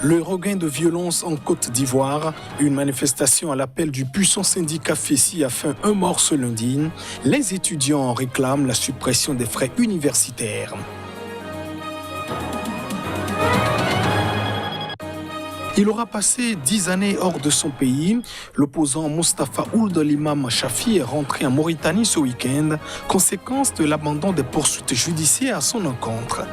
Le regain de violence en Côte d'Ivoire, une manifestation à l'appel du puissant syndicat FESI a fait un mort ce lundi. Les étudiants réclament la suppression des frais universitaires. Il aura passé 10 années hors de son pays. L'opposant Mustapha Ould l'imam Chafi est rentré en Mauritanie ce week-end, conséquence de l'abandon des poursuites judiciaires à son encontre.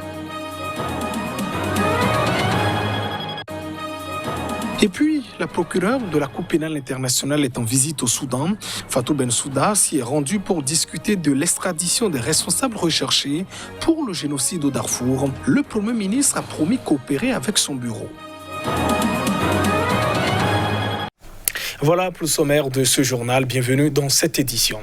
Et puis, la procureure de la Cour pénale internationale est en visite au Soudan. Fatou Bensouda s'y est rendue pour discuter de l'extradition des responsables recherchés pour le génocide au Darfour. Le Premier ministre a promis coopérer avec son bureau. Voilà pour le sommaire de ce journal. Bienvenue dans cette édition.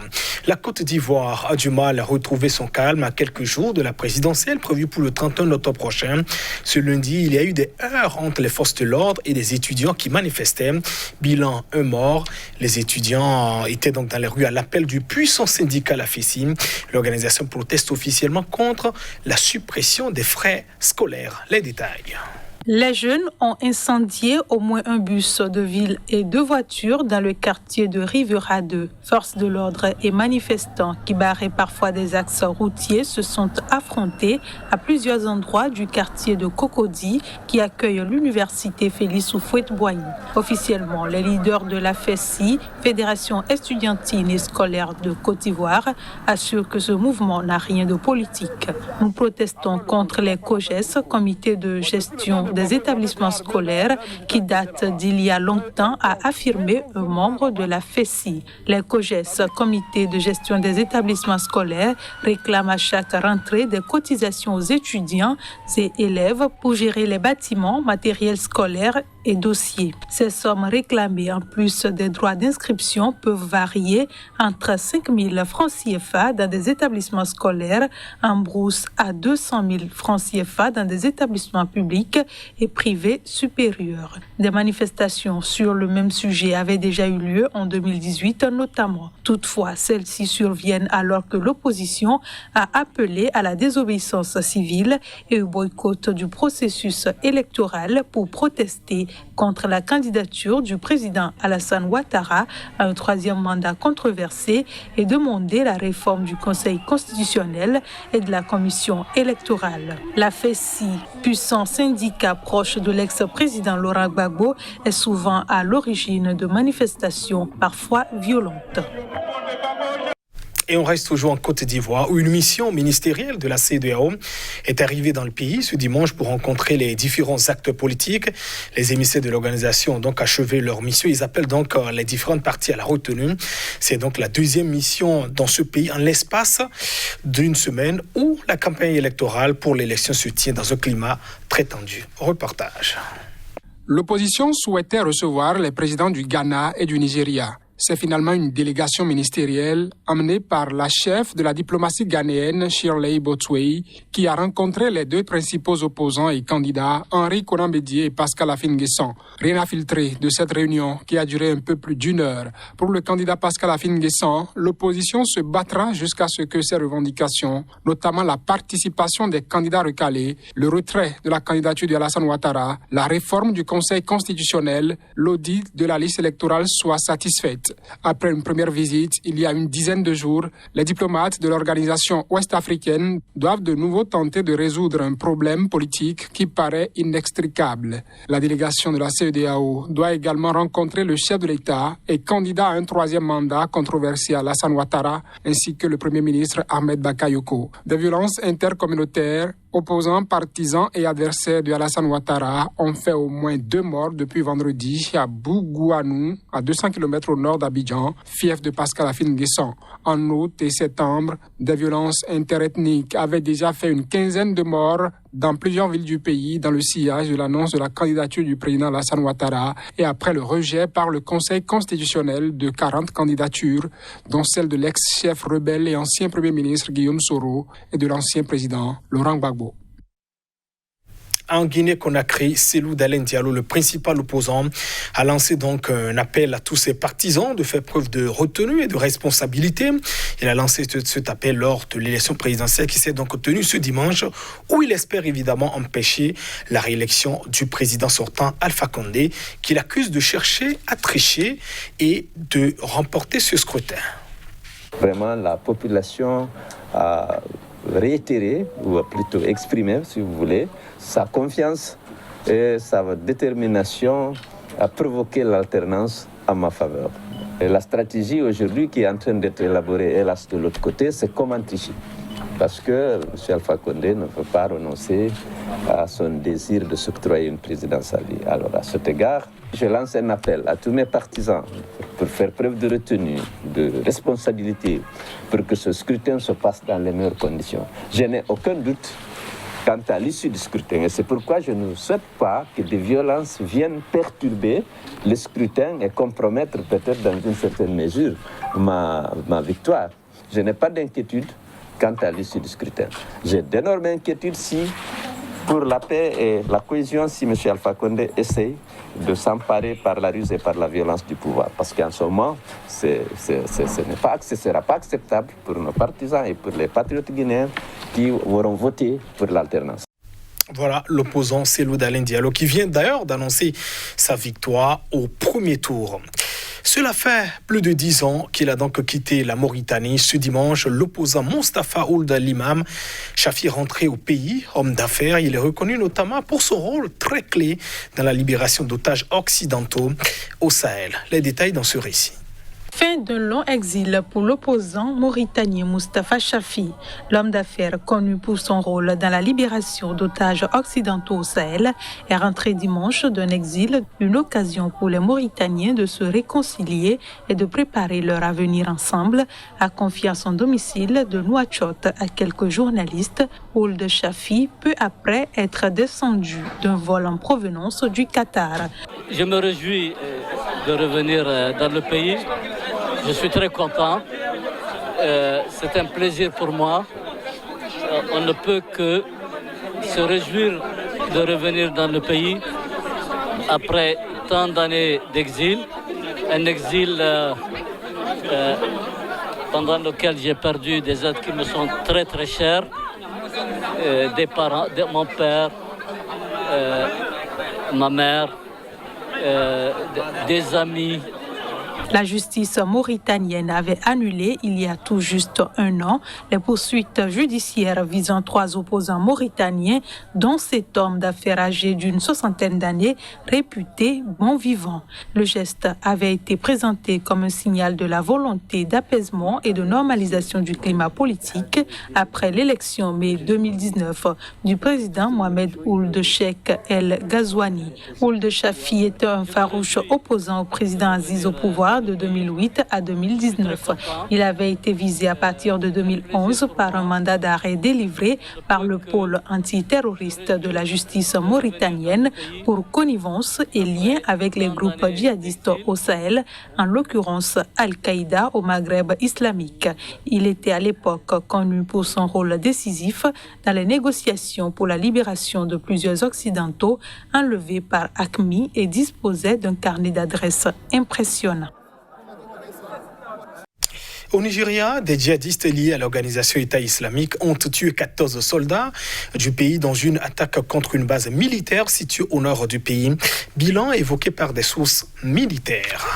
La Côte d'Ivoire a du mal à retrouver son calme à quelques jours de la présidentielle prévue pour le 31 octobre prochain. Ce lundi, il y a eu des heurts entre les forces de l'ordre et des étudiants qui manifestaient. Bilan, un mort. Les étudiants étaient donc dans les rues à l'appel du puissant syndicat la FESI. L'organisation proteste officiellement contre la suppression des frais scolaires. Les détails. Les jeunes ont incendié au moins un bus de ville et 2 voitures dans le quartier de Rivera 2. Forces de l'ordre et manifestants qui barraient parfois des axes routiers se sont affrontés à plusieurs endroits du quartier de Cocody qui accueille l'université Félix Houphouët-Boigny. Officiellement, les leaders de la FESI, Fédération estudiantine et scolaire de Côte d'Ivoire, assurent que ce mouvement n'a rien de politique. Nous protestons contre les COGES, comité de gestion des établissements scolaires qui date d'il y a longtemps, a affirmé un membre de la FESI. Les COGES, comité de gestion des établissements scolaires, réclament à chaque rentrée des cotisations aux étudiants et élèves pour gérer les bâtiments, matériels scolaires et dossiers. Ces sommes réclamées en plus des droits d'inscription peuvent varier entre 5 000 francs CFA dans des établissements scolaires en brousse à 200 000 francs CFA dans des établissements publics et privés supérieurs. Des manifestations sur le même sujet avaient déjà eu lieu en 2018 notamment. Toutefois, celles-ci surviennent alors que l'opposition a appelé à la désobéissance civile et au boycott du processus électoral pour protester contre la candidature du président Alassane Ouattara à un 3e mandat controversé et demander la réforme du Conseil constitutionnel et de la Commission électorale. La FESI, puissant syndicat proche de l'ex-président Laurent Gbagbo, est souvent à l'origine de manifestations parfois violentes. Et on reste toujours en Côte d'Ivoire où une mission ministérielle de la CEDEAO est arrivée dans le pays ce dimanche pour rencontrer les différents acteurs politiques. Les émissaires de l'organisation ont donc achevé leur mission. Ils appellent donc les différentes parties à la retenue. C'est donc la 2e mission dans ce pays en l'espace d'une semaine où la campagne électorale pour l'élection se tient dans un climat très tendu. Reportage. L'opposition souhaitait recevoir les présidents du Ghana et du Nigeria. C'est finalement une délégation ministérielle emmenée par la chef de la diplomatie ghanéenne, Shirley Botway, qui a rencontré les 2 principaux opposants et candidats, Henri Konan Bédié et Pascal Afin-Guesson. Rien à filtrer de cette réunion qui a duré un peu plus d'1 heure. Pour le candidat Pascal Afin-Guesson, l'opposition se battra jusqu'à ce que ses revendications, notamment la participation des candidats recalés, le retrait de la candidature d'Alassane Ouattara, la réforme du Conseil constitutionnel, l'audit de la liste électorale soient satisfaites. Après une première visite, il y a une dizaine de jours, les diplomates de l'organisation ouest-africaine doivent de nouveau tenter de résoudre un problème politique qui paraît inextricable. La délégation de la CEDEAO doit également rencontrer le chef de l'État et candidat à un 3e mandat controversé Alassane Ouattara, ainsi que le Premier ministre Ahmed Bakayoko. Des violences intercommunautaires, opposants, partisans et adversaires de Alassane Ouattara ont fait au moins 2 morts depuis vendredi à Bougouanou, à 200 km au nord d'Abidjan, fief de Pascal Afin-Guesson. En août et septembre, des violences interethniques avaient déjà fait une 15aine de morts dans plusieurs villes du pays dans le sillage de l'annonce de la candidature du président Alassane Ouattara et après le rejet par le Conseil constitutionnel de 40 candidatures, dont celle de l'ex-chef rebelle et ancien Premier ministre Guillaume Soro et de l'ancien président Laurent Gbagbo. En Guinée-Conakry, Cellou Dalein Diallo, le principal opposant, a lancé donc un appel à tous ses partisans de faire preuve de retenue et de responsabilité. Il a lancé cet appel lors de l'élection présidentielle qui s'est donc tenue ce dimanche, où il espère évidemment empêcher la réélection du président sortant Alpha Condé, qu'il accuse de chercher à tricher et de remporter ce scrutin. Vraiment, la population a réitéré, ou plutôt exprimé, si vous voulez, sa confiance et sa détermination à provoquer l'alternance en ma faveur. Et la stratégie aujourd'hui qui est en train d'être élaborée, hélas, de l'autre côté, c'est comment tricher. Parce que M. Alpha Condé ne peut pas renoncer à son désir de s'octroyer une présidence à lui. Alors, à cet égard, je lance un appel à tous mes partisans pour faire preuve de retenue, de responsabilité, pour que ce scrutin se passe dans les meilleures conditions. Je n'ai aucun doute quant à l'issue du scrutin. Et c'est pourquoi je ne souhaite pas que des violences viennent perturber le scrutin et compromettre peut-être dans une certaine mesure ma victoire. Je n'ai pas d'inquiétude quant à l'issue du scrutin. J'ai d'énormes inquiétudes pour la paix et la cohésion si M. Alpha Condé essaye de s'emparer par la ruse et par la violence du pouvoir. Parce qu'en ce moment, ce ne sera pas acceptable pour nos partisans et pour les patriotes guinéens qui auront voté pour l'alternance. Voilà l'opposant Cellou Dalein Diallo qui vient d'ailleurs d'annoncer sa victoire au premier tour. Cela fait plus de 10 ans qu'il a donc quitté la Mauritanie. Ce dimanche, l'opposant Mustapha Ould Limam Chafi est rentré au pays, homme d'affaires. Il est reconnu notamment pour son rôle très clé dans la libération d'otages occidentaux au Sahel. Les détails dans ce récit. Fin d'un long exil pour l'opposant mauritanien Mustapha Chafi. L'homme d'affaires connu pour son rôle dans la libération d'otages occidentaux au Sahel est rentré dimanche d'un exil, une occasion pour les Mauritaniens de se réconcilier et de préparer leur avenir ensemble, a confié à son domicile de Nouakchott à quelques journalistes. Ould Chafi peu après être descendu d'un vol en provenance du Qatar. Je me réjouis de revenir dans le pays. Je suis très content. C'est un plaisir pour moi. On ne peut que se réjouir de revenir dans le pays après tant d'années d'exil. Un exil pendant lequel j'ai perdu des êtres qui me sont très très chers. Des parents, mon père, ma mère, des amis. La justice mauritanienne avait annulé il y a tout juste un an les poursuites judiciaires visant 3 opposants mauritaniens, dont cet homme d'affaires âgé d'une 60aine d'années, réputé bon vivant. Le geste avait été présenté comme un signal de la volonté d'apaisement et de normalisation du climat politique après l'élection mai 2019 du président Mohamed Ould Cheikh El Ghazouani. Ould Chafi était un farouche opposant au président Aziz au pouvoir de 2008 à 2019. Il avait été visé à partir de 2011 par un mandat d'arrêt délivré par le pôle antiterroriste de la justice mauritanienne pour connivence et lien avec les groupes djihadistes au Sahel, en l'occurrence Al-Qaïda au Maghreb islamique. Il était à l'époque connu pour son rôle décisif dans les négociations pour la libération de plusieurs Occidentaux enlevés par AQMI et disposait d'un carnet d'adresses impressionnant. Au Nigeria, des djihadistes liés à l'organisation État islamique ont tué 14 soldats du pays dans une attaque contre une base militaire située au nord du pays. Bilan évoqué par des sources militaires.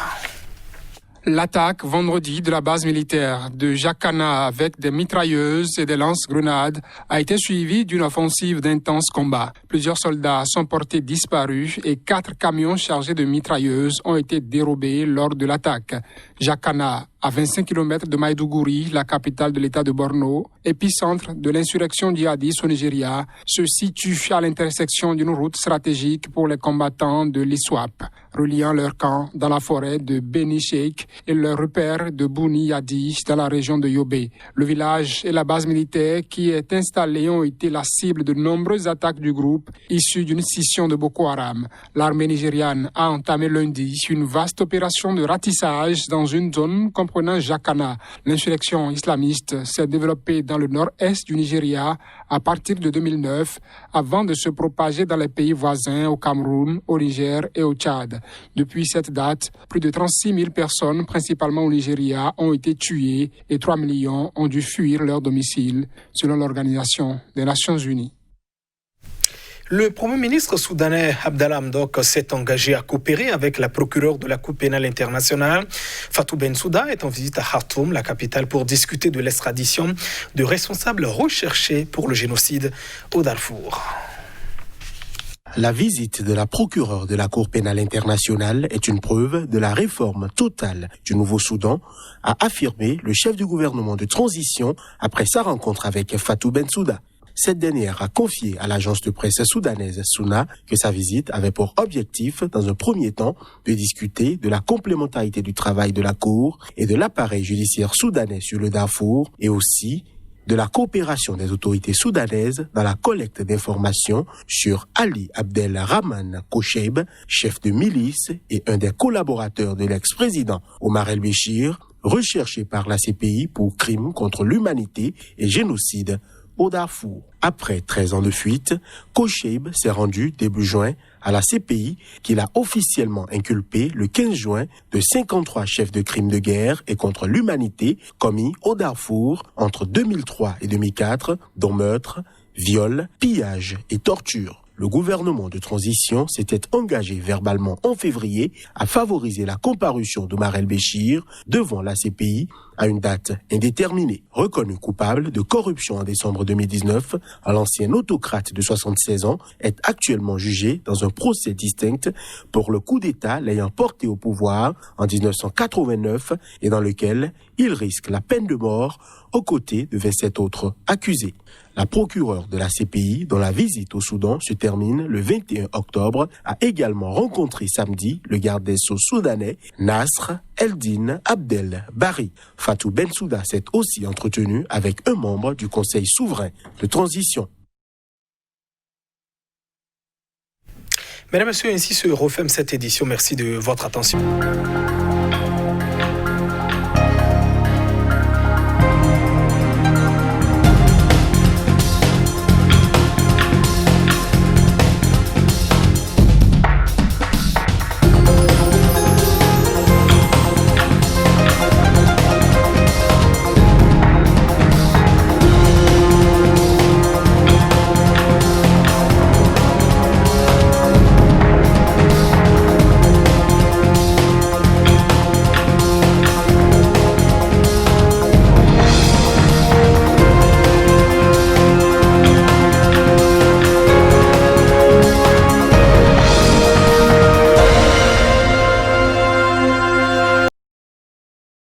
L'attaque vendredi de la base militaire de Jacana avec des mitrailleuses et des lance-grenades a été suivie d'une offensive d'intenses combats. Plusieurs soldats sont portés disparus et 4 camions chargés de mitrailleuses ont été dérobés lors de l'attaque. Jacana, à 25 km de Maïdougouri, la capitale de l'État de Borno, épicentre de l'insurrection djihadiste au Nigeria, se situe à l'intersection d'une route stratégique pour les combattants de l'ISWAP. reliant leur camp dans la forêt de Beni Sheikh et leur repère de Bouni Yadish dans la région de Yobe. Le village et la base militaire qui est installée ont été la cible de nombreuses attaques du groupe issues d'une scission de Boko Haram. L'armée nigériane a entamé lundi une vaste opération de ratissage dans une zone comprenant Jakana. L'insurrection islamiste s'est développée dans le nord-est du Nigeria à partir de 2009 avant de se propager dans les pays voisins au Cameroun, au Niger et au Tchad. Depuis cette date, plus de 36 000 personnes, principalement au Nigeria, ont été tuées et 3 millions ont dû fuir leur domicile, selon l'Organisation des Nations Unies. Le Premier ministre soudanais Abdallah Hamdok s'est engagé à coopérer avec la procureure de la Cour pénale internationale. Fatou Bensouda est en visite à Khartoum, la capitale, pour discuter de l'extradition de responsables recherchés pour le génocide au Darfour. La visite de la procureure de la Cour pénale internationale est une preuve de la réforme totale du Nouveau-Soudan, a affirmé le chef du gouvernement de transition après sa rencontre avec Fatou Bensouda. Cette dernière a confié à l'agence de presse soudanaise Suna que sa visite avait pour objectif, dans un premier temps, de discuter de la complémentarité du travail de la Cour et de l'appareil judiciaire soudanais sur le Darfour et aussi de la coopération des autorités soudanaises dans la collecte d'informations sur Ali Abdel Rahman Kocheib, chef de milice et un des collaborateurs de l'ex-président Omar el-Béchir, recherché par la CPI pour crimes contre l'humanité et génocide au Darfour. Après 13 ans de fuite, Kocheib s'est rendu début juin à la CPI qu'il a officiellement inculpé le 15 juin de 53 chefs de crimes de guerre et contre l'humanité commis au Darfour entre 2003 et 2004, dont meurtre, viol, pillage et torture. Le gouvernement de transition s'était engagé verbalement en février à favoriser la comparution d'Omar el-Béchir devant la CPI à une date indéterminée. Reconnu coupable de corruption en décembre 2019, l'ancien autocrate de 76 ans est actuellement jugé dans un procès distinct pour le coup d'État l'ayant porté au pouvoir en 1989 et dans lequel il risque la peine de mort aux côtés de 27 autres accusés. La procureure de la CPI, dont la visite au Soudan se termine le 21 octobre, a également rencontré samedi le garde des Sceaux soudanais Nasr Eldin Abdel Bari. Fatou Bensouda s'est aussi entretenu avec un membre du Conseil souverain de transition. Mesdames et messieurs, ainsi se referme cette édition. Merci de votre attention.